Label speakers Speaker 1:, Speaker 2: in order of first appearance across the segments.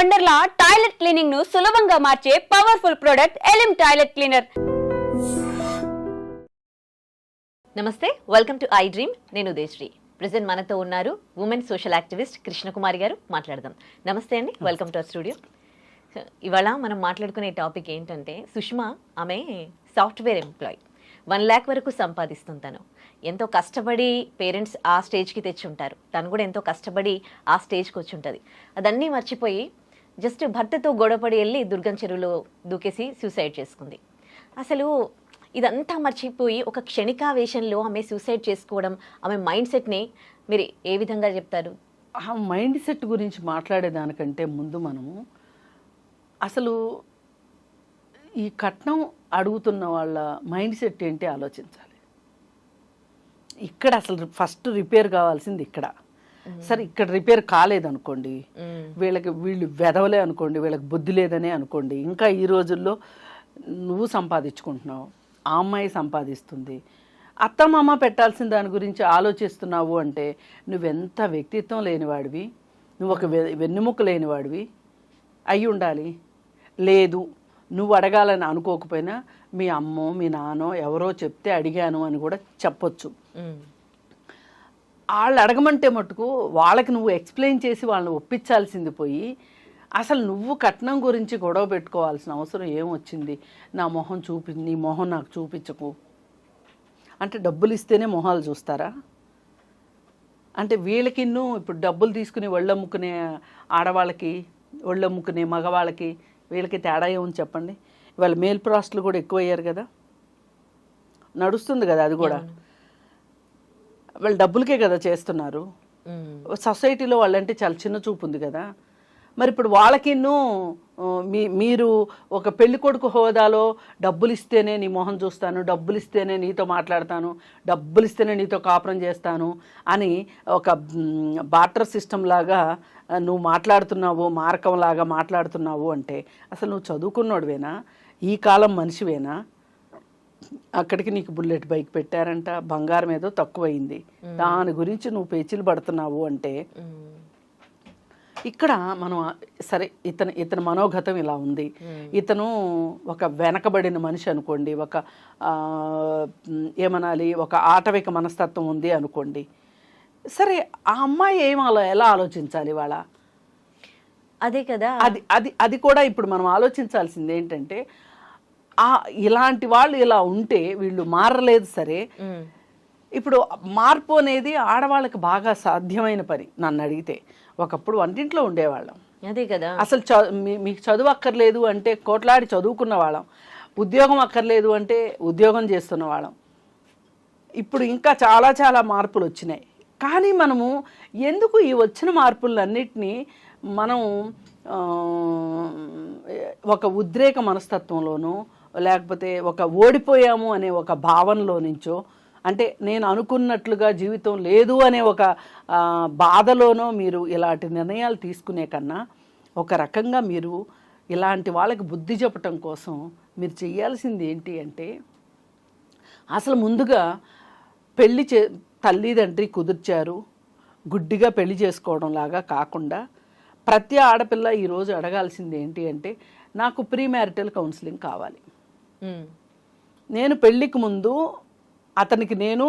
Speaker 1: Wonderla toilet cleaning ను సులభంగా మార్చే పవర్ఫుల్ ప్రొడక్ట్ ఎలిమ్ టాయిలెట్ క్లీనర్.
Speaker 2: నమస్తే, వెల్కమ్ టు ఐ డ్రీమ్. నేను ఉదయశ్రీ. ప్రెజెంట్ మనతో ఉన్నారు ఉమెన్ సోషల్ యాక్టివిస్ట్ కృష్ణకుమారి గారు. మాట్లాడదాం. నమస్తే అండి, వెల్కమ్ టు అవర్ స్టూడియో. ఇవాళ మనం మాట్లాడుకునే టాపిక్ ఏంటంటే, సుష్మా ఆమె సాఫ్ట్వేర్ ఎంప్లాయ్, 1 lakh వరకు సంపాదిస్తుంది. తను ఎంతో కష్టపడి పేరెంట్స్ ఆ స్టేజ్కి తెచ్చి ఉంటారు, తను కూడా ఎంతో కష్టపడి ఆ స్టేజ్కి వచ్చి ఉంటుంది. అదన్నీ మర్చిపోయి జస్ట్ భర్తతో గొడవపడి వెళ్ళి దుర్గం చెరువులో దూకేసి సూసైడ్ చేసుకుంది. అసలు ఇదంతా మర్చిపోయి ఒక క్షణికావేశంలో ఆమె సూసైడ్ చేసుకోవడం, ఆమె మైండ్ సెట్ని మీరు ఏ విధంగా చెప్తారు?
Speaker 3: ఆ మైండ్ సెట్ గురించి మాట్లాడేదానికంటే ముందు మనము అసలు ఈ కట్నం అడుగుతున్న వాళ్ళ మైండ్ సెట్ ఏంటి ఆలోచించాలి. ఇక్కడ అసలు ఫస్ట్ రిపేర్ కావాల్సింది ఇక్కడ. సరే, ఇక్కడ రిపేర్ కాలేదనుకోండి, వీళ్ళు వెదవలే అనుకోండి, వీళ్ళకి బుద్ధి లేదనే అనుకోండి, ఇంకా ఈ రోజుల్లో నువ్వు సంపాదించుకుంటున్నావు, ఆ అమ్మాయి సంపాదిస్తుంది, అత్తమామ పెట్టాల్సిన దాని గురించి ఆలోచిస్తున్నావు అంటే నువ్వెంత వ్యక్తిత్వం లేనివాడివి, నువ్వు ఒక వెన్నెముక లేనివాడివి అయి ఉండాలి. లేదు, నువ్వు అడగాలని అనుకోకపోయినా మీ అమ్మో మీ నాన్నో ఎవరో చెప్తే అడిగాను అని కూడా చెప్పొచ్చు. వాళ్ళు అడగమంటే మటుకు వాళ్ళకి నువ్వు ఎక్స్ప్లెయిన్ చేసి వాళ్ళని ఒప్పించాల్సింది పోయి అసలు నువ్వు కట్నం గురించి గొడవ పెట్టుకోవాల్సిన అవసరం ఏమొచ్చింది? నా మొహం నీ మొహం నాకు చూపించకు అంటే డబ్బులు ఇస్తేనే మొహాలు చూస్తారా? అంటే వీళ్ళకి ఇప్పుడు డబ్బులు తీసుకుని ఒళ్ళమ్ముకునే ఆడవాళ్ళకి, ఒళ్ళమ్ముకునే మగవాళ్ళకి వీళ్ళకి తేడా ఏమని చెప్పండి. ఇవాళ మేల్ ప్రాస్టులు కూడా ఎక్కువయ్యారు కదా, నడుస్తుంది కదా అది కూడా. వాళ్ళు డబ్బులకే కదా చేస్తున్నారు. సొసైటీలో వాళ్ళంటే చాలా చిన్న చూపు ఉంది కదా. మరి ఇప్పుడు వాళ్ళకిన్నూ మీరు ఒక పెళ్లి కొడుకు హోదాలో డబ్బులు ఇస్తేనే నీ మొహం చూస్తాను, డబ్బులు ఇస్తేనే నీతో మాట్లాడతాను, డబ్బులు ఇస్తేనే నీతో కాపురం చేస్తాను అని ఒక బార్టర్ సిస్టమ్ లాగా నువ్వు మాట్లాడుతున్నావు, మార్కంలాగా మాట్లాడుతున్నావు అంటే అసలు నువ్వు చదువుకున్నోడివేనా? ఈ కాలం మనిషివేనా? అక్కడికి నీకు బుల్లెట్ బైక్ పెట్టారంట, బంగారం ఏదో తక్కువైంది, దాని గురించి నువ్వు పేచీలు పడుతున్నావు అంటే ఇక్కడ మనం సరే ఇతని మనోగతం ఇలా ఉంది, ఇతను ఒక వెనకబడిన మనిషి అనుకోండి, ఒక ఏమనాలి, ఒక ఆటవిక మనస్తత్వం ఉంది అనుకోండి. సరే, ఆ అమ్మాయి ఎలా ఆలోచించాలి వాళ్ళ?
Speaker 2: అదే కదా,
Speaker 3: అది కూడా ఇప్పుడు మనం ఆలోచించాల్సింది ఏంటంటే, ఇలాంటి వాళ్ళు ఇలా ఉంటే వీళ్ళు మారలేదు. సరే, ఇప్పుడు మార్పు అనేది ఆడవాళ్ళకి బాగా సాధ్యమైన పని. నన్ను అడిగితే ఒకప్పుడు వంటింట్లో ఉండేవాళ్ళం,
Speaker 2: అదే కదా, అసలు
Speaker 3: మీకు చదువు అక్కర్లేదు అంటే కోట్లాడి చదువుకున్న వాళ్ళం, ఉద్యోగం అక్కర్లేదు అంటే ఉద్యోగం చేస్తున్న వాళ్ళం. ఇప్పుడు ఇంకా చాలా చాలా మార్పులు వచ్చినాయి. కానీ మనము ఎందుకు ఈ వచ్చిన మార్పులన్నిటినీ మనం ఒక ఉద్రేక మనస్తత్వంలోనూ లేకపోతే ఒక ఓడిపోయాము అనే ఒక భావనలో నుంచో, అంటే నేను అనుకున్నట్లుగా జీవితం లేదు అనే ఒక బాధలోనో మీరు ఇలాంటి నిర్ణయాలు తీసుకునే కన్నా, ఒక రకంగా మీరు ఇలాంటి వాళ్ళకి బుద్ధి చెప్పటం కోసం మీరు చేయాల్సింది ఏంటి అంటే, అసలు ముందుగా తల్లిదండ్రి కుదిర్చారు, గుడ్డిగా పెళ్లి చేసుకోవడం లాగా కాకుండా ప్రతి ఆడపిల్ల ఈరోజు అడగాల్సింది ఏంటి అంటే, నాకు ప్రీ మ్యారిటల్ కౌన్సిలింగ్ కావాలి. నేను పెళ్ళికి ముందు అతనికి నేను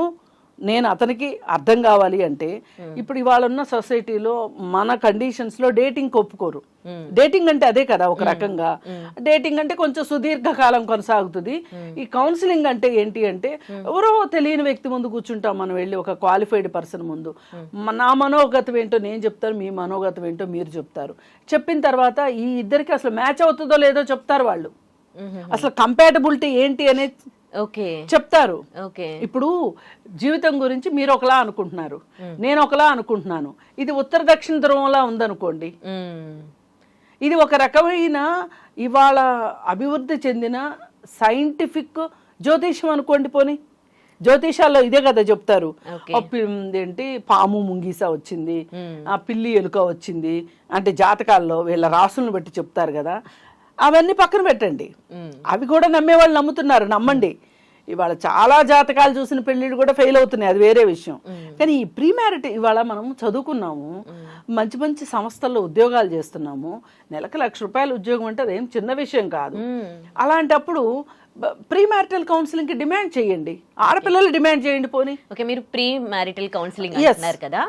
Speaker 3: అతనికి అర్థం కావాలి అంటే, ఇప్పుడు ఇవాళ ఉన్న సొసైటీలో మన కండిషన్స్లో డేటింగ్ ఒప్పుకోరు. డేటింగ్ అంటే అదే కదా ఒక రకంగా. డేటింగ్ అంటే కొంచెం సుదీర్ఘకాలం కొనసాగుతుంది. ఈ కౌన్సిలింగ్ అంటే ఏంటి అంటే, ఎవరో తెలియని వ్యక్తి ముందు కూర్చుంటాం మనం వెళ్ళి, ఒక క్వాలిఫైడ్ పర్సన్ ముందు. నా మనోగతం ఏంటో నేను చెప్తాను, మీ మనోగతం ఏంటో మీరు చెప్తారు. చెప్పిన తర్వాత ఈ ఇద్దరికి అసలు మ్యాచ్ అవుతుందో లేదో చెప్తారు వాళ్ళు. అసలు కంపాటబిలిటీ ఏంటి అనేది చెప్తారు. ఇప్పుడు జీవితం గురించి మీరు ఒకలా అనుకుంటున్నారు, నేను ఒకలా అనుకుంటున్నాను. ఇది ఉత్తర దక్షిణ ధ్రువంలా ఉందనుకోండి. ఇది ఒక రకమైన ఇవాళ అభివృద్ధి చెందిన సైంటిఫిక్ జ్యోతిషం అనుకోండి. పోనీ జ్యోతిషాల్లో ఇదే కదా చెప్తారు. ఏంటి, పాము ముంగీస వచ్చింది, ఆ పిల్లి ఎలుక వచ్చింది అంటే జాతకాల్లో వీళ్ళ రాసులను బట్టి చెప్తారు కదా. అవన్నీ పక్కన పెట్టండి, అవి కూడా నమ్మేవాళ్ళు నమ్ముతున్నారు, నమ్మండి. ఇవాళ చాలా జాతకాలు చూసిన పెళ్ళిళ్ళు కూడా ఫెయిల్ అవుతున్నాయి, అది వేరే విషయం. కానీ ఈ ప్రీ మ్యారిట్ ఇవాళ మనం చదువుకున్నాము, మంచి మంచి సంస్థల్లో ఉద్యోగాలు చేస్తున్నాము, నెలకు ₹1,00,000 ఉద్యోగం అంటే అదేం చిన్న విషయం కాదు. అలాంటప్పుడు ప్రీ మ్యారిటల్ కౌన్సిలింగ్ కి డిమాండ్ చేయండి, ఆడపిల్లలు డిమాండ్ చేయండి. పోనీ
Speaker 2: ఓకే, మీరు ప్రీ మ్యారిటల్ కౌన్సిలింగ్ అంటున్నారు కదా,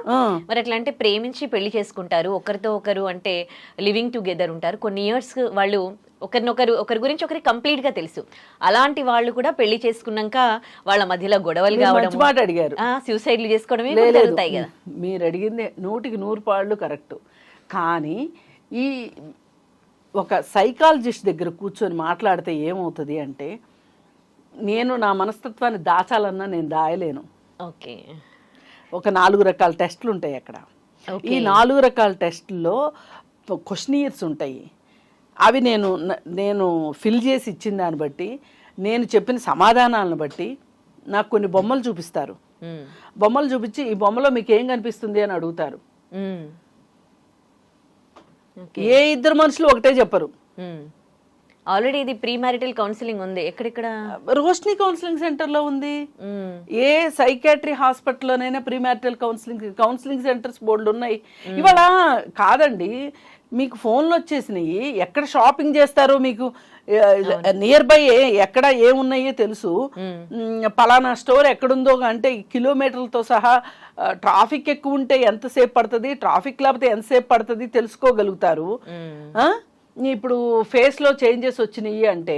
Speaker 2: మరి అట్లా అంటే ప్రేమించి పెళ్లి చేసుకుంటారు, ఒకరితో ఒకరు అంటే లివింగ్ టుగెదర్ ఉంటారు, కొన్ని ఇయర్స్ వాళ్ళు ఒకరి గురించి ఒకరికి కంప్లీట్ గా తెలుసు. అలాంటి వాళ్ళు కూడా పెళ్లి చేసుకున్నాక వాళ్ళ మధ్యలో గొడవలు కావడం,
Speaker 3: మాట అడిగారు,
Speaker 2: సూసైడ్లు చేసుకోవడమే జరుగుతాయి కదా.
Speaker 3: మీరు అడిగింది 100% కరెక్ట్. కానీ ఈ ఒక సైకాలజిస్ట్ దగ్గర కూర్చొని మాట్లాడితే ఏమవుతుంది అంటే, నేను నా మనస్తత్వాన్ని దాచాలన్నా నేను దాయలేను.
Speaker 2: ఓకే,
Speaker 3: ఒక 4 రకాల టెస్టులు ఉంటాయి అక్కడ. ఈ 4 రకాల టెస్టుల్లో క్వశ్చనీర్స్ ఉంటాయి. అవి నేను ఫిల్ చేసి ఇచ్చిన దాన్ని బట్టి, నేను చెప్పిన సమాధానాలను బట్టి నాకు కొన్ని బొమ్మలు చూపిస్తారు. బొమ్మలు చూపించి ఈ బొమ్మలో మీకు ఏం కనిపిస్తుంది అని అడుగుతారు. ఏ ఇద్దరు మనుషులు ఒకటే చెప్పరు.
Speaker 2: ఆల్రెడీ ఇది ప్రీ మ్యారిటల్ కౌన్సిలింగ్ ఉంది, ఎక్కడెక్కడ?
Speaker 3: రోష్ని కౌన్సిలింగ్ సెంటర్ లో ఉంది. ఏ సైకాట్రీ హాస్పిటల్లోనైనా ప్రీ మ్యారిటల్ కౌన్సిలింగ్ సెంటర్స్ బోర్డులు ఉన్నాయి. ఇవాళ కాదండి, మీకు ఫోన్లు వచ్చేసినాయి, ఎక్కడ షాపింగ్ చేస్తారో మీకు నియర్ బై ఎక్కడ ఏమున్నాయో తెలుసు. పలానా స్టోర్ ఎక్కడుందో అంటే కిలోమీటర్లతో సహా, ట్రాఫిక్ ఎక్కువ ఉంటే ఎంతసేపు పడుతుంది, ట్రాఫిక్ లేకపోతే ఎంతసేపు పడుతుంది తెలుసుకోగలుగుతారు. ఇప్పుడు ఫేస్లో చేంజెస్ వచ్చినాయి అంటే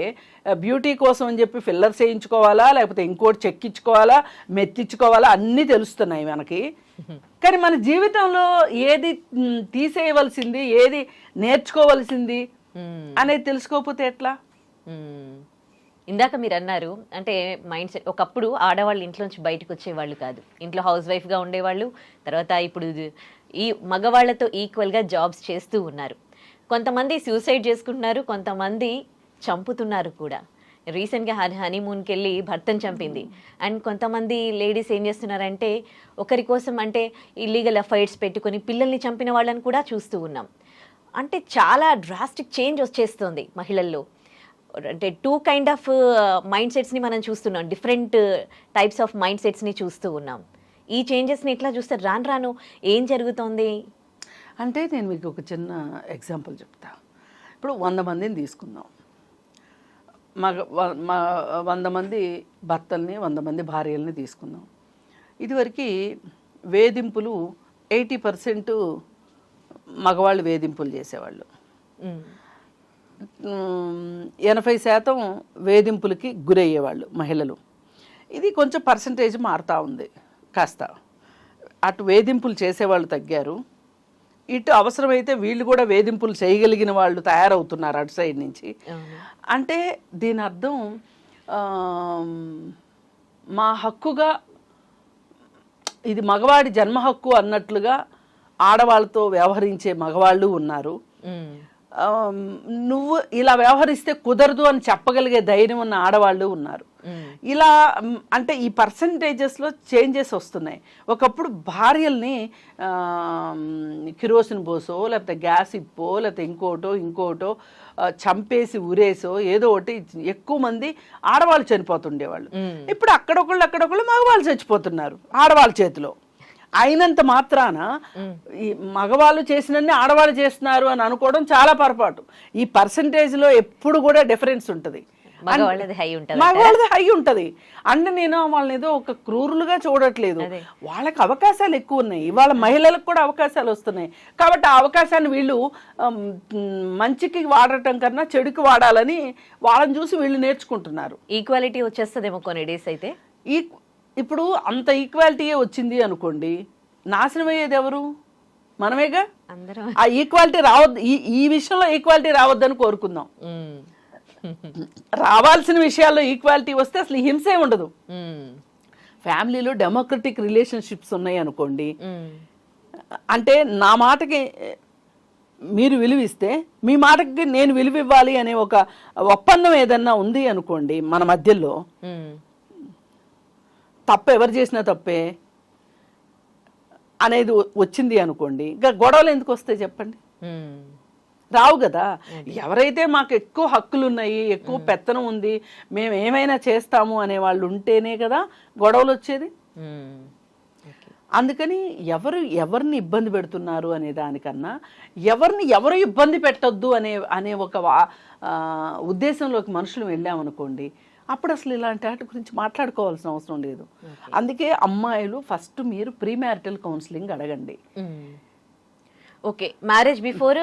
Speaker 3: బ్యూటీ కోసం అని చెప్పి ఫిల్లర్స్ వేయించుకోవాలా, లేకపోతే ఇంకోటి చెక్కించుకోవాలా, మెత్తించుకోవాలా, అన్నీ తెలుస్తున్నాయి మనకి. కానీ మన జీవితంలో ఏది తీసేయవలసింది, ఏది నేర్చుకోవలసింది అనేది తెలుసుకోకపోతే ఎట్లా?
Speaker 2: ఇందాక మీరు అన్నారు అంటే మైండ్ సెట్, ఒకప్పుడు ఆడవాళ్ళు ఇంట్లోంచి బయటకు వచ్చేవాళ్ళు కాదు, ఇంట్లో హౌస్ వైఫ్గా ఉండేవాళ్ళు. తర్వాత ఇప్పుడు ఈ మగవాళ్లతో ఈక్వల్గా జాబ్స్ చేస్తూ ఉన్నారు. కొంతమంది సూసైడ్ చేసుకుంటున్నారు, కొంతమంది చంపుతున్నారు కూడా. రీసెంట్గా హనీమూన్కి వెళ్ళి భర్తను చంపింది. అండ్ కొంతమంది లేడీస్ ఏం చేస్తున్నారంటే ఒకరి కోసం అంటే ఇల్లీగల్ అఫైర్స్ పెట్టుకొని పిల్లల్ని చంపిన వాళ్ళని కూడా చూస్తూ ఉన్నాం. అంటే చాలా డ్రాస్టిక్ చేంజ్ వచ్చేస్తుంది మహిళల్లో. అంటే 2 కైండ్ ఆఫ్ మైండ్ సెట్స్ని మనం చూస్తున్నాం, డిఫరెంట్ టైప్స్ ఆఫ్ మైండ్ సెట్స్ని చూస్తూ ఉన్నాం. ఈ చేంజెస్ని ఎట్లా చూస్తారు? రాను రాను ఏం జరుగుతోంది
Speaker 3: అంటే నేను మీకు ఒక చిన్న ఎగ్జాంపుల్ చెప్తా. ఇప్పుడు 100 మందిని తీసుకుందాం. 100 మంది భర్తల్ని, 100 మంది భార్యల్ని తీసుకుందాం. ఇదివరకు వేధింపులు 80% మగవాళ్ళు వేధింపులు చేసేవాళ్ళు, 80% వేధింపులకి గురయ్యేవాళ్ళు మహిళలు. ఇది కొంచెం పర్సంటేజ్ మారుతూ ఉంది కాస్త. అటు వేధింపులు చేసేవాళ్ళు తగ్గారు, ఇటు అవసరమైతే వీళ్ళు కూడా వేధింపులు చేయగలిగిన వాళ్ళు తయారవుతున్నారు అటు సైడ్ నుంచి. అంటే దీని అర్థం మా హక్కుగా, ఇది మగవాడి జన్మ హక్కు అన్నట్లుగా ఆడవాళ్ళతో వ్యవహరించే మగవాళ్ళు ఉన్నారు. నువ్వు ఇలా వ్యవహరిస్తే కుదరదు అని చెప్పగలిగే ధైర్యం ఉన్న ఆడవాళ్ళు ఉన్నారు. ఇలా అంటే ఈ పర్సంటేజెస్లో చేంజెస్ వస్తున్నాయి. ఒకప్పుడు భార్యల్ని కిరోసిన్ పోసో, లేకపోతే గ్యాస్ ఇప్పో, లేకపోతే ఇంకోటో చంపేసి ఉరేసో ఏదో ఒకటి ఎక్కువ మంది ఆడవాళ్ళు చనిపోతుండేవాళ్ళు. ఇప్పుడు అక్కడొకళ్ళు మగవాళ్ళు చచ్చిపోతున్నారు ఆడవాళ్ళ చేతిలో. అయినంత మాత్రాన ఈ మగవాళ్ళు చేసినన్ని ఆడవాళ్ళు చేస్తున్నారు అని అనుకోవడం చాలా పొరపాటు. ఈ పర్సంటేజ్లో ఎప్పుడు కూడా డిఫరెన్స్ ఉంటుంది, మగవాళ్ళది హై ఉంటుంది. అంటే నేను వాళ్ళని ఏదో ఒక క్రూరులుగా చూడట్లేదు, వాళ్ళకి అవకాశాలు ఎక్కువ ఉన్నాయి. ఇవాళ మహిళలకు కూడా అవకాశాలు వస్తున్నాయి. కాబట్టి ఆ అవకాశాన్ని వీళ్ళు మంచికి వాడటం కన్నా చెడుకి వాడాలని వాళ్ళని చూసి వీళ్ళు నేర్చుకుంటున్నారు.
Speaker 2: ఈక్వాలిటీ వచ్చేస్తుందేమో కొన్ని డేస్ అయితే.
Speaker 3: ఇప్పుడు అంత ఈక్వాలిటీయే వచ్చింది అనుకోండి, నాశనం అయ్యేది ఎవరు? మనమేగా. ఆ ఈక్వాలిటీ రావద్దు, ఈ విషయంలో ఈక్వాలిటీ రావద్దని కోరుకుందాం. రావాల్సిన విషయాల్లో ఈక్వాలిటీ వస్తే అసలు హింసే ఉండదు. ఫ్యామిలీలో డెమోక్రటిక్ రిలేషన్షిప్స్ ఉన్నాయి అనుకోండి, అంటే నా మాటకి మీరు విలువిస్తే మీ మాటకి నేను విలువ ఇవ్వాలి అనే ఒక ఒప్పందం ఏదన్నా ఉంది అనుకోండి మన మధ్యలో, తప్పు ఎవరు చేసినా తప్పే అనేది వచ్చింది అనుకోండి, ఇంకా గొడవలు ఎందుకు వస్తాయి చెప్పండి? రావు కదా. ఎవరైతే మాకు ఎక్కువ హక్కులు ఉన్నాయి, ఎక్కువ పెత్తనం ఉంది, మేము ఏమైనా చేస్తాము అనే వాళ్ళు ఉంటేనే కదా గొడవలు వచ్చేది. అందుకని ఎవరిని ఇబ్బంది పెడుతున్నారు అనే దానికన్నా ఎవరు ఇబ్బంది పెట్టొద్దు అనే ఒక ఉద్దేశంలోకి మనుషులు వెళ్ళామనుకోండి, అప్పుడు అసలు ఇలాంటి వాటి గురించి మాట్లాడుకోవాల్సిన అవసరం లేదు. అందుకే అమ్మాయిలు ఫస్ట్ మీరు ప్రీ మ్యారిటల్ కౌన్సిలింగ్ అడగండి.
Speaker 2: ఓకే, మ్యారేజ్ బిఫోర్,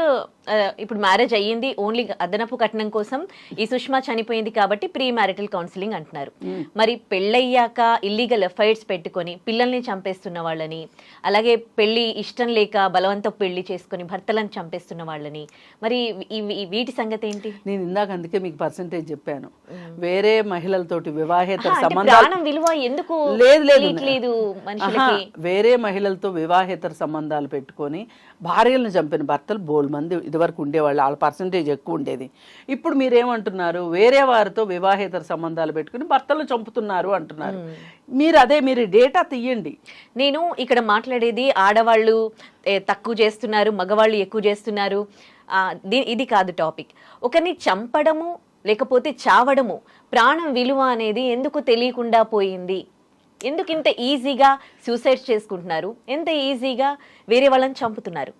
Speaker 2: ఇప్పుడు మ్యారేజ్ అయ్యింది, ఓన్లీ అదనపు కట్నం కోసం ఈ సుష్మా చనిపోయింది కాబట్టి ప్రీ మ్యారిటల్ కౌన్సిలింగ్ అంటున్నారు. మరి పెళ్ళయ్యాక ఇల్లీగల్ ఎఫైర్స్ పెట్టుకొని పిల్లల్ని చంపేస్తున్న వాళ్ళని, అలాగే పెళ్లి ఇష్టం లేక బలవంతం పెళ్లి చేసుకుని భర్తలను చంపేస్తున్న వాళ్ళని, మరి వీటి సంగతి ఏంటి?
Speaker 3: నేను ఇందాక అందుకే మీకు పర్సెంటేజ్ చెప్పాను. వేరే మహిళలతోటి వివాహేతర సంబంధాలు
Speaker 2: విలువ ఎందుకు
Speaker 3: లేదు మనుషులకి, వేరే మహిళలతో వివాహేతర సంబంధాలు పెట్టుకొని భార్యలను చంపిన భర్తలు బోల్ మంది ఇదివరకు ఉండేవాళ్ళు, వాళ్ళ పర్సంటేజ్ ఎక్కువ ఉండేది. ఇప్పుడు మీరేమంటున్నారు, వేరే వారితో వివాహేతర సంబంధాలు పెట్టుకుని భర్తలు చంపుతున్నారు అంటున్నారు. మీరు డేటా తీయండి.
Speaker 2: నేను ఇక్కడ మాట్లాడేది ఆడవాళ్ళు తక్కువ చేస్తున్నారు, మగవాళ్ళు ఎక్కువ చేస్తున్నారు, ఇది కాదు టాపిక్. ఒకరిని చంపడము లేకపోతే చావడము, ప్రాణం విలువ అనేది ఎందుకు తెలియకుండా పోయింది? ఎందుకు ఇంత ఈజీగా సూసైడ్ చేసుకుంటున్నారు, ఎంత ఈజీగా వేరే వాళ్ళని చంపుతున్నారు?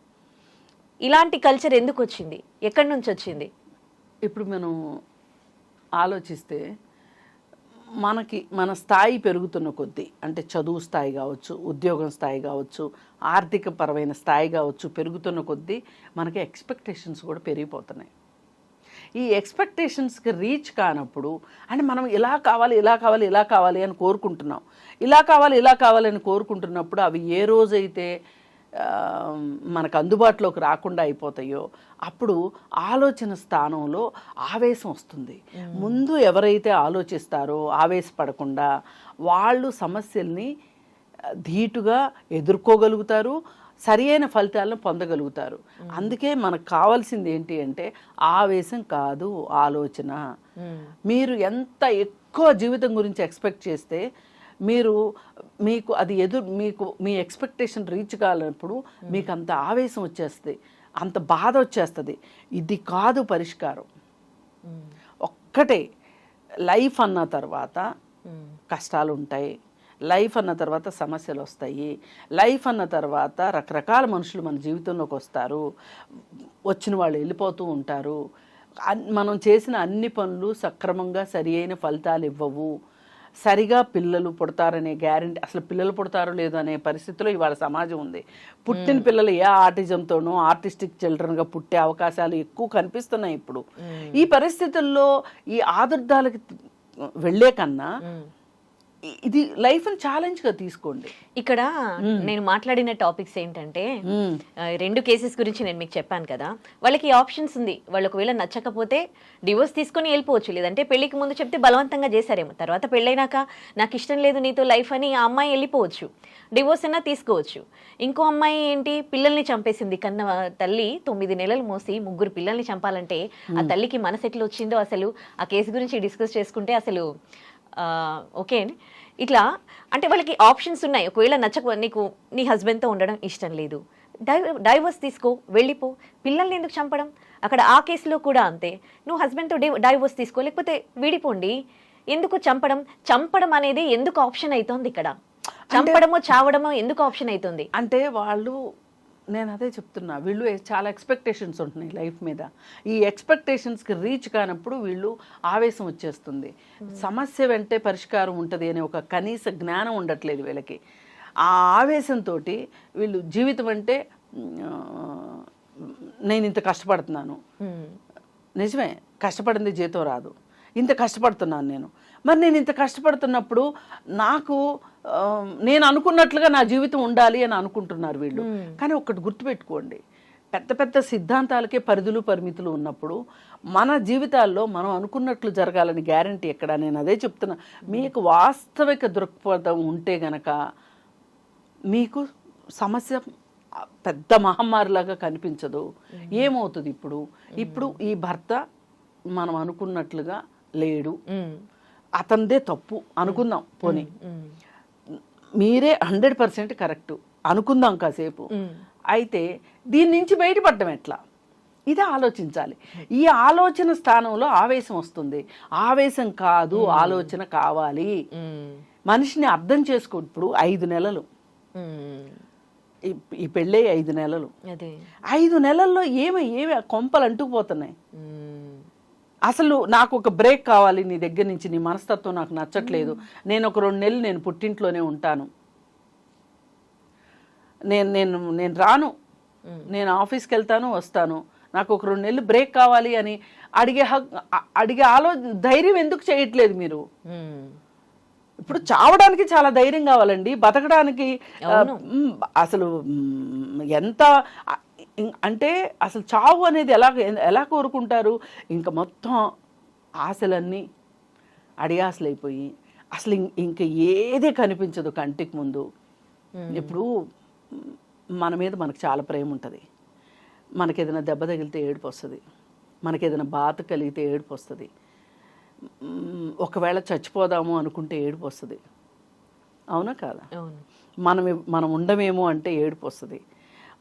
Speaker 2: ఇలాంటి కల్చర్ ఎందుకు వచ్చింది, ఎక్కడి నుంచి వచ్చింది?
Speaker 3: ఇప్పుడు మనం ఆలోచిస్తే మన స్థాయి పెరుగుతున్న కొద్దీ, అంటే చదువు స్థాయి కావచ్చు, ఉద్యోగం స్థాయి కావచ్చు, ఆర్థిక పరమైన స్థాయి కావచ్చు, పెరుగుతున్న కొద్దీ మనకి ఎక్స్పెక్టేషన్స్ కూడా పెరిగిపోతున్నాయి. ఈ ఎక్స్పెక్టేషన్స్కి రీచ్ కానప్పుడు, అంటే మనం ఇలా కావాలి ఇలా కావాలి ఇలా కావాలి అని కోరుకుంటున్నాం, ఇలా కావాలి అని కోరుకుంటున్నప్పుడు అవి ఏ రోజైతే మనకు అందుబాటులోకి రాకుండా అయిపోతాయో అప్పుడు ఆలోచన స్థానంలో ఆవేశం వస్తుంది. ముందు ఎవరైతే ఆలోచిస్తారో ఆవేశపడకుండా వాళ్ళు సమస్యల్ని ధీటుగా ఎదుర్కోగలుగుతారు, సరి అయిన ఫలితాలను పొందగలుగుతారు. అందుకే మనకు కావాల్సింది ఏంటి అంటే ఆవేశం కాదు, ఆలోచన. మీరు ఎంత ఎక్కువ జీవితం గురించి ఎక్స్పెక్ట్ చేస్తే మీకు అది మీ ఎక్స్పెక్టేషన్ రీచ్ కానప్పుడు మీకు అంత ఆవేశం వచ్చేస్తుంది, అంత బాధ వచ్చేస్తుంది. ఇది కాదు పరిష్కారం. ఒక్కటే, లైఫ్ అన్న తర్వాత కష్టాలు ఉంటాయి, లైఫ్ అన్న తర్వాత సమస్యలు వస్తాయి, లైఫ్ అన్న తర్వాత రకరకాల మనుషులు మన జీవితంలోకి వస్తారు, వచ్చిన వాళ్ళు వెళ్ళిపోతూ ఉంటారు. మనం చేసిన అన్ని పనులు సక్రమంగా సరి అయిన ఫలితాలు ఇవ్వవు. సరిగా పిల్లలు పుడతారనే గ్యారెంటీ, అసలు పిల్లలు పుడతారో లేదో అనే పరిస్థితిలో ఇవాళ సమాజం ఉంది. పుట్టిన పిల్లలు ఏ ఆటిజంతోనో ఆర్టిస్టిక్ చిల్డ్రన్గా పుట్టే అవకాశాలు ఎక్కువ కనిపిస్తున్నాయి ఇప్పుడు. ఈ పరిస్థితుల్లో ఈ ఆదుర్దాలకి వెళ్ళే కన్నా ఇది లైఫ్ని ఛాలెంజ్గా తీసుకోండి.
Speaker 2: ఇక్కడ నేను మాట్లాడిన టాపిక్స్ ఏంటంటే, 2 కేసెస్ గురించి నేను మీకు చెప్పాను కదా, వాళ్ళకి ఆప్షన్స్ ఉంది. వాళ్ళు ఒకవేళ నచ్చకపోతే డివోర్స్ తీసుకొని వెళ్ళిపోవచ్చు, లేదంటే పెళ్లికి ముందు చెప్తే బలవంతంగా చేశారేమో, తర్వాత పెళ్ళైనాక నాకు ఇష్టం లేదు నీతో లైఫ్ అని ఆ అమ్మాయి వెళ్ళిపోవచ్చు, డివోర్స్ అయినా తీసుకోవచ్చు. ఇంకో అమ్మాయి ఏంటి, పిల్లల్ని చంపేసింది. కన్న తల్లి 9 నెలలు మోసి 3 పిల్లల్ని చంపాలంటే ఆ తల్లికి మనసు ఎట్లా వచ్చిందో అసలు ఆ కేసు గురించి డిస్కస్ చేసుకుంటే అసలు ఓకే అండి. ఇట్లా అంటే వాళ్ళకి ఆప్షన్స్ ఉన్నాయి. ఒకవేళ నీకు నీ హస్బెండ్తో ఉండడం ఇష్టం లేదు, డైవర్స్ తీసుకో, వెళ్ళిపో. పిల్లల్ని ఎందుకు చంపడం? అక్కడ ఆ కేసులో కూడా అంతే, నువ్వు హస్బెండ్తో డైవర్స్ తీసుకో, లేకపోతే విడిపోండి. ఎందుకు చంపడం అనేది ఎందుకు ఆప్షన్ అవుతుంది? ఇక్కడ చంపడమో చావడమో ఎందుకు ఆప్షన్ అవుతుంది
Speaker 3: అంటే నేను అదే చెప్తున్నా, వీళ్ళు చాలా ఎక్స్పెక్టేషన్స్ ఉంటున్నాయి లైఫ్ మీద. ఈ ఎక్స్పెక్టేషన్స్కి రీచ్ కానప్పుడు వీళ్ళు ఆవేశం వచ్చేస్తుంది. సమస్య వెంటే పరిష్కారం ఉంటుంది అనే ఒక కనీస జ్ఞానం ఉండట్లేదు వీళ్ళకి. ఆ ఆవేశంతో వీళ్ళు జీవితం అంటే నేను ఇంత కష్టపడుతున్నాను, నిజమే కష్టపడింది జీతం రాదు, ఇంత కష్టపడుతున్నాను నేను ఇంత కష్టపడుతున్నప్పుడు నేను అనుకున్నట్లుగా నా జీవితం ఉండాలి అని అనుకుంటున్నారు వీళ్ళు. కానీ ఒక్కటి గుర్తుపెట్టుకోండి, పెద్ద పెద్ద సిద్ధాంతాలకే పరిధులు పరిమితులు ఉన్నప్పుడు మన జీవితాల్లో మనం అనుకున్నట్లు జరగాలని గ్యారంటీ ఎక్కడ? నేను అదే చెప్తున్నా, మీకు వాస్తవిక దృక్పథం ఉంటే గనక మీకు సమస్య పెద్ద మహమ్మారిలాగా కనిపించదు. ఏమవుతుంది ఇప్పుడు ఈ భర్త మనం అనుకున్నట్లుగా లేడు, అతనిదే తప్పు అనుకుందాం, పోనీ మీరే 100% కరెక్ట్ అనుకుందాం కాసేపు. అయితే దీని నుంచి బయటపడడం ఎట్లా? ఇది ఆలోచించాలి. ఈ ఆలోచన స్థానంలో ఆవేశం వస్తుంది. ఆవేశం కాదు, ఆలోచన కావాలి. మనిషిని అర్థం చేసుకో. ఇప్పుడు 5 నెలలు, ఈ పెళ్ళే 5 నెలలు, 5 నెలల్లో ఏమి కొంపలు అంటుకుపోతున్నాయి. అసలు నాకు ఒక బ్రేక్ కావాలి నీ దగ్గర నుంచి, నీ మనస్తత్వం నాకు నచ్చట్లేదు, నేను ఒక 2 నెలలు నేను పుట్టింట్లోనే ఉంటాను, నేను రాను, నేను ఆఫీస్కి వెళ్తాను వస్తాను, నాకు ఒక 2 నెలలు బ్రేక్ కావాలి అని అడిగే ధైర్యం ఎందుకు చేయట్లేదు మీరు? ఇప్పుడు చావడానికి చాలా ధైర్యం కావాలండి, బతకడానికి అసలు ఎంత అంటే అసలు చావు అనేది ఎలా కోరుకుంటారు? ఇంకా మొత్తం ఆశలన్నీ అడియాసలైపోయి అసలు ఇంక ఏదే కనిపించదు కంటికి ముందు. ఇప్పుడు మన మీద మనకు చాలా ప్రేమ ఉంటుంది, మనకి ఏదైనా దెబ్బ తగిలితే ఏడుపు వస్తుంది, మనకి ఏదైనా బాధ కలిగితే ఏడుపు వస్తుంది, ఒకవేళ చచ్చిపోదాము అనుకుంటే ఏడుపు వస్తుంది, అవునా కాదా? మనం ఉండమేమో అంటే ఏడుపు వస్తుంది,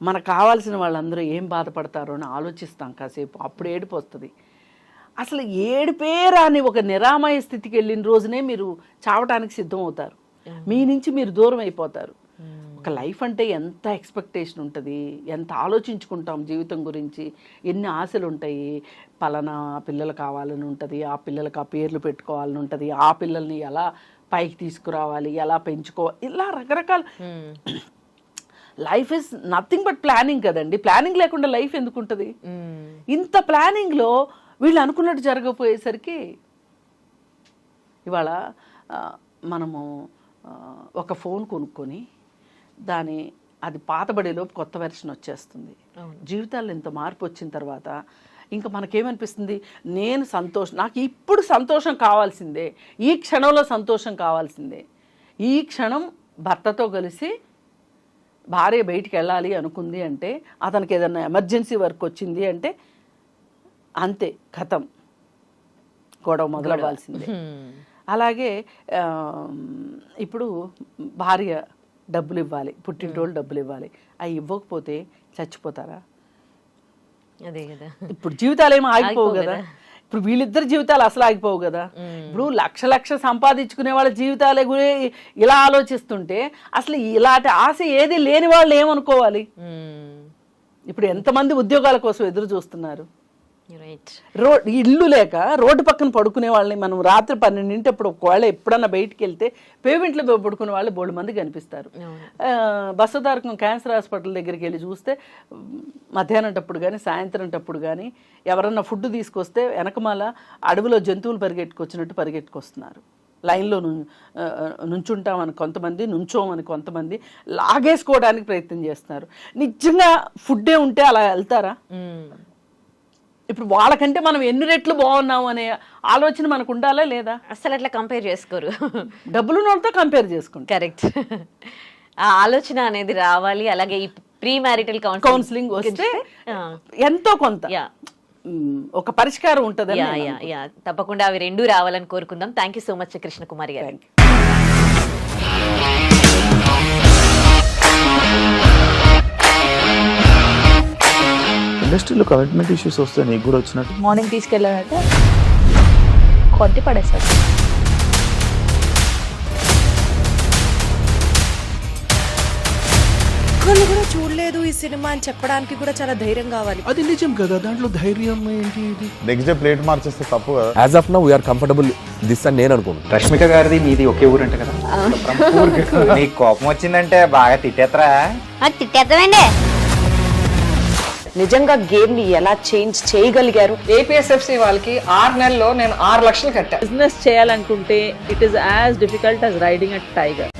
Speaker 3: మనకు కావాల్సిన వాళ్ళందరూ ఏం బాధపడతారో అని ఆలోచిస్తాం కాసేపు, అప్పుడు ఏడుపు వస్తుంది. అసలు ఏడుపే రాని ఒక నిరామయ స్థితికి వెళ్ళిన రోజునే మీరు చావటానికి సిద్ధం అవుతారు, మీ నుంచి మీరు దూరం అయిపోతారు. ఒక లైఫ్ అంటే ఎంత ఎక్స్పెక్టేషన్ ఉంటుంది, ఎంత ఆలోచించుకుంటాం జీవితం గురించి, ఎన్ని ఆశలు ఉంటాయి. పలానా పిల్లలు కావాలని ఉంటుంది, ఆ పిల్లలకు ఆ పేర్లు పెట్టుకోవాలని ఉంటుంది, ఆ పిల్లల్ని ఎలా పైకి తీసుకురావాలి, ఎలా పెంచుకోవాలి, ఇలా రకరకాల. Life is nothing but planning కదండి. ప్లానింగ్ లేకుండా లైఫ్ ఎందుకు ఉంటుంది? ఇంత ప్లానింగ్లో వీళ్ళు అనుకున్నట్టు జరగకపోయేసరికి ఇవాళ మనము ఒక ఫోన్ కొనుక్కొని అది పాతబడేలోపు కొత్త వెర్షన్ వచ్చేస్తుంది. జీవితాల్లో ఇంత మార్పు వచ్చిన తర్వాత ఇంకా మనకేమనిపిస్తుంది? నాకు ఇప్పుడు సంతోషం కావాల్సిందే, ఈ క్షణంలో సంతోషం కావాల్సిందే. ఈ క్షణం భర్తతో కలిసి భార్య బయటికి వెళ్ళాలి అనుకుంది అంటే, అతనికి ఏదైనా ఎమర్జెన్సీ వర్క్ వచ్చింది అంటే అంతే, కథం, గొడవ మొదలవ్వాల్సిందే. అలాగే ఇప్పుడు భార్య డబ్బులు ఇవ్వాలి, పుట్టింటోళ్ళు డబ్బులు ఇవ్వాలి, అవి ఇవ్వకపోతే చచ్చిపోతారా?
Speaker 2: అదే కదా. ఇప్పుడు
Speaker 3: జీవితాలు ఏమో ఆగిపోవు కదా. ఇప్పుడు వీళ్ళిద్దరి జీవితాలు అసలు ఆగిపోవు కదా. ఇప్పుడు లక్ష సంపాదించుకునే వాళ్ళ జీవితాలే ఇలా ఆలోచిస్తుంటే అసలు ఇలాంటి ఆశ ఏది లేని వాళ్ళు ఏమనుకోవాలి? ఇప్పుడు ఎంతమంది ఉద్యోగాల కోసం ఎదురు చూస్తున్నారు? ఇల్లు లేక రోడ్డు పక్కన పడుకునే వాళ్ళని మనం రాత్రి 12 ఒకవేళ ఎప్పుడన్నా బయటికి వెళ్తే పేమెంట్లో పడుకునే వాళ్ళు బోల్డ్ మంది కనిపిస్తారు. బసవతారకం క్యాన్సర్ హాస్పిటల్ దగ్గరికి వెళ్ళి చూస్తే మధ్యాహ్నంటప్పుడు కానీ సాయంత్రంటప్పుడు కానీ ఎవరన్నా ఫుడ్ తీసుకొస్తే వెనకమాల అడవిలో జంతువులు పరిగెట్టుకొచ్చినట్టు పరిగెట్టుకొస్తున్నారు. లైన్లో నుంచుంటామని కొంతమంది, నుంచోమని కొంతమంది, లాగేసుకోవడానికి ప్రయత్నం చేస్తున్నారు. నిజంగా ఫుడ్డే ఉంటే అలా వెళ్తారా? ఇప్పుడు వాళ్ళకంటే మనం ఎన్ని రెట్లు బాగున్నాము అనే ఆలోచన మనకు ఉండాలా లేదా?
Speaker 2: అసలు అట్లా కంపేర్ చేసుకోరు,
Speaker 3: డబ్బులు వాళ్ళతో కంపేర్ చేసుకుంటారు.
Speaker 2: కరెక్ట్. ఆ ఆలోచన అనేది రావాలి. అలాగే ఈ ప్రీ మ్యారిటల్
Speaker 3: కౌన్సిలింగ్ వస్తే ఎంతో కొంత ఒక పరిష్కారం ఉంటుంది.
Speaker 2: తప్పకుండా అవి 2 రావాలని కోరుకుందాం. Thank you so much Krishnakumari గారు.
Speaker 4: ఇండస్ట్రీలో కమిట్మెంట్ ఇష్యూస్ వస్తే నీకు కూడా వచ్చినట్టు?
Speaker 5: మార్నింగ్ తీసుకెళ్ళానంటే కొట్టి పడేస్తారు.
Speaker 6: ఒక్కళ్ళు కూడా చూడలేదు ఈ సినిమా అని చెప్పడానికి కూడా చాలా ధైర్యం కావాలి.
Speaker 4: అది నిజం కదా, దాంట్లో ధైర్యం ఏంటి? నెక్స్ట్ డే ప్లేట్ మార్చేస్తే తప్పు కదా.
Speaker 7: As of now we're comfortable this అని నేను అనుకుంటున్నాను.
Speaker 8: రష్మిక గారిది మీది ఒకే ఊరు అంట కదా. నీకు కోపం వచ్చిందంటే బాగా తిట్టేత్తరా?
Speaker 1: తిట్టేద్దామండి.
Speaker 6: నిజంగా గేమ్ ని ఎలా చేంజ్ చేయగలిగారు?
Speaker 9: ఏపీఎస్ఎఫ్సి వాళ్ళకి 6 నెలల్లో నేను 6 లక్షలు కట్టా.
Speaker 3: బిజినెస్ చేయాలనుకుంటే it is as difficult as riding a tiger.